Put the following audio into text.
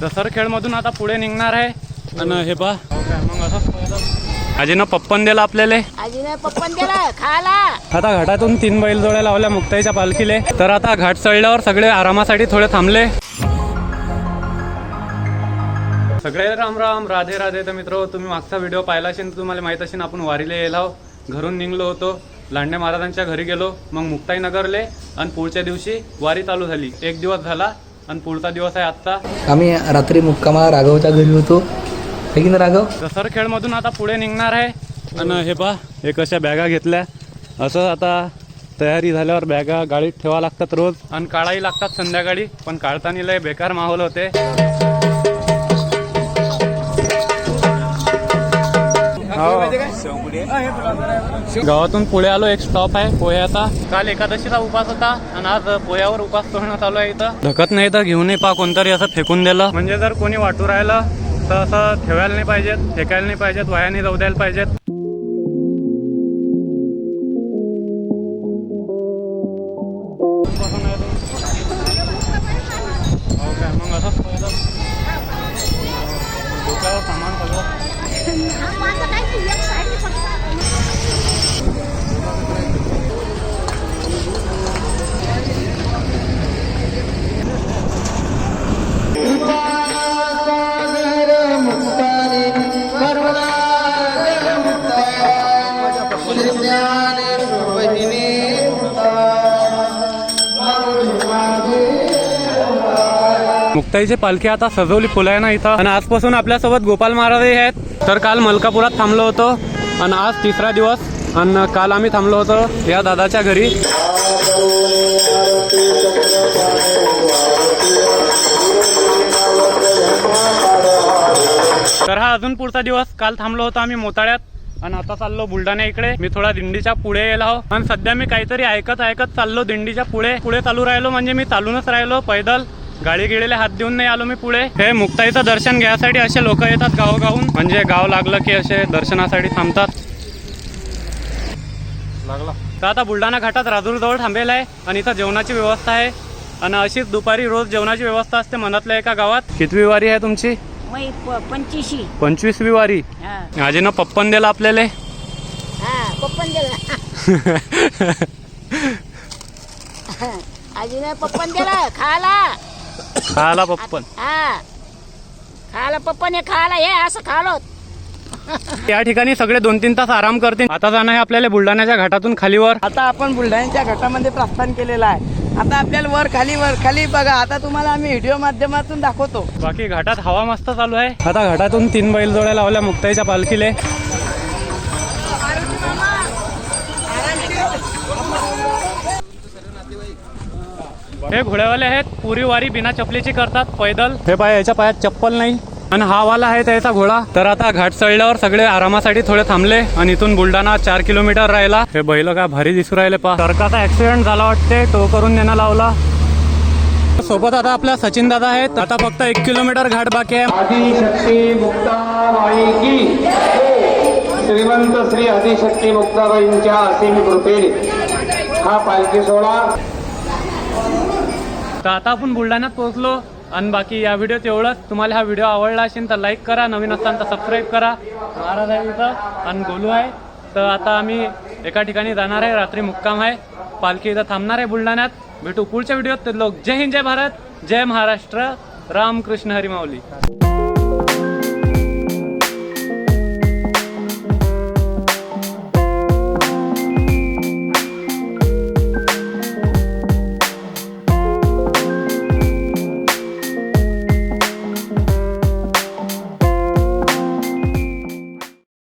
दसरखेड मधून आता पुढे निघणार आहे. आणि हे पा मग असं आजीनं पप्पन दिला आपल्याला. आजीने पप्पन दिला खायला. आता घाटातून 3 बैलजोड्या लावल्या मुक्ताईच्या पालखीले. तर आता घाट चढल्यावर सगळे आरामासाठी थोडे थांबले. सगळे राम राम राधे राधे. तर मित्र, तुम्ही मागचा व्हिडिओ पाहिला असेल, तुम्हाला माहित असेल आपण वारीला येलो. घरून निघलो होतो, लांडे महाराजांच्या घरी गेलो, मग मुक्ताई नगरले आणि पुढच्या दिवशी वारी चालू झाली. 1 दिवस झाला आणि पुढचा दिवस आहे आजचा. आम्ही रात्री मुक्कामा राघवच्या घरी होतो. है की ना राघव? दसरखेड मधून आता पुढे निघणार आहे. आणि हे पा एक अशा बॅगा घेतल्या. असं आता तयारी झाल्यावर बॅगा गाडीत ठेवा लागतात रोज आणि काढाही लागतात संध्याकाळी. पण काढताना लय बेकार माहोल होते. गावातून पुढे आलो. एक स्टॉप आहे पोह्याचा. काल एकादशीचा उपास होता आणि आज पोह्यावर उपास तोडणं चालू आहे. इथं धकत नाही तर घेऊन पा कोणतरी असं फेकून दिलं. म्हणजे जर कोणी वाटू राहिलं तर असं ठेवायला नाही पाहिजेत, फेकायला नाही पाहिजेत, वायाने जाऊ द्यायला पाहिजेत. मग असं डोक्यावर सामान सगळं. मुक्ताईची पालखी आता सजवली फुलायना इथं. आणि आजपासून आपल्यासोबत गोपाल महाराज आहेत. तर काल मलकापुरात थांबलो होतो आणि आज 3रा दिवस. आणि काल आम्ही थांबलो होतो या दादाच्या घरी. तर हा अजून पुढचा दिवस. काल थांबलो होतो आम्ही मोताळ्यात आणि आता चाललो बुलढाणा इकडे. मी थोडा दिंडीच्या पुढे गेलो आणि सध्या मी काहीतरी ऐकत चाललो दिंडीच्या पुढे चालू राहिलो. म्हणजे मी चालूनच राहिलो पैदल. गाडी गिडीला हात देऊन नाही आलो मी पुढे. हे मुक्ताईचं दर्शन घ्यायसाठी असे लोक येतात गावोगावून. म्हणजे गाव लागलं की असे दर्शनासाठी थांबतात. तर आता बुलढाणा घाटात राजूरजवळ थांबेल आहे आणि इथं जेवणाची व्यवस्था आहे. आणि अशीच दुपारी रोज जेवणाची व्यवस्था असते मनातल्या एका गावात. कितवी वारी आहे तुमची? 25वी वारी. आजीनं पप्पन दिला आपल्याला. पप्पन दिला. आजीने पप्पन दिला खायला पप्पन. खायला पप्पन हे खायला हे असं खालो. या ठिकाणी सगळे 2-3 तास आराम करतील. आता जाणं आहे आपल्याला बुलढाण्याच्या घाटातून खालीवर. आता आपण बुलढाण्याच्या घाटामध्ये प्रस्थान केलेलं आहे. आता आपल्याला वर खाली बघा. आता तुम्हाला आम्ही व्हिडिओ माध्यमातून दाखवतो. बाकी घाटात हवा मस्त चालू आहे. आता घाटातून 3 बैलजोड्या लावल्या मुक्ताईच्या पालखीले. हे घोड्यावाले आहेत. पुरी वारी बिना चपलीची करतात पैदल. हे पाय याच्या पायात चप्पल नाही. आणि हा वाला आहे त्याचा घोडा. तर आता घाट चढल्यावर सगळे आरामासाठी थोडे थांबले आणि इथून बुलढाणा 4 किलोमीटर राहिला. हे बैल का भारी दिसू राहिले पा. ट्रकाचा ऍक्सिडेंट झाला वाटते, तो करून देणं लावला. सोबत आता आपल्या सचिन दादा आहेत. आता फक्त 1 किलोमीटर घाट बाकी आहे. आदिशक्ती मुक्ताबाई की श्रीमंत श्री आदिशक्ती मुक्ताबाईंच्या असीम कृपेने हा पालखी सोहळा. तर आता आपण बुलढाण्यात पोहोचलो. आणि बाकी या व्हिडिओत एवढंच. तुम्हाला हा व्हिडिओ आवडला असेल तर लाईक करा, नवीन असताना तर सबस्क्राईब करा. महाराज आहे इथं आणि गोलू आहे. तर आता आम्ही एका ठिकाणी जाणार आहे. रात्री मुक्काम आहे. पालखी इथं थांबणार आहे बुलढाण्यात. भेटू पुढच्या व्हिडिओत. लोक जय हिंद, जय भारत, जय महाराष्ट्र, रामकृष्ण हरी माऊली.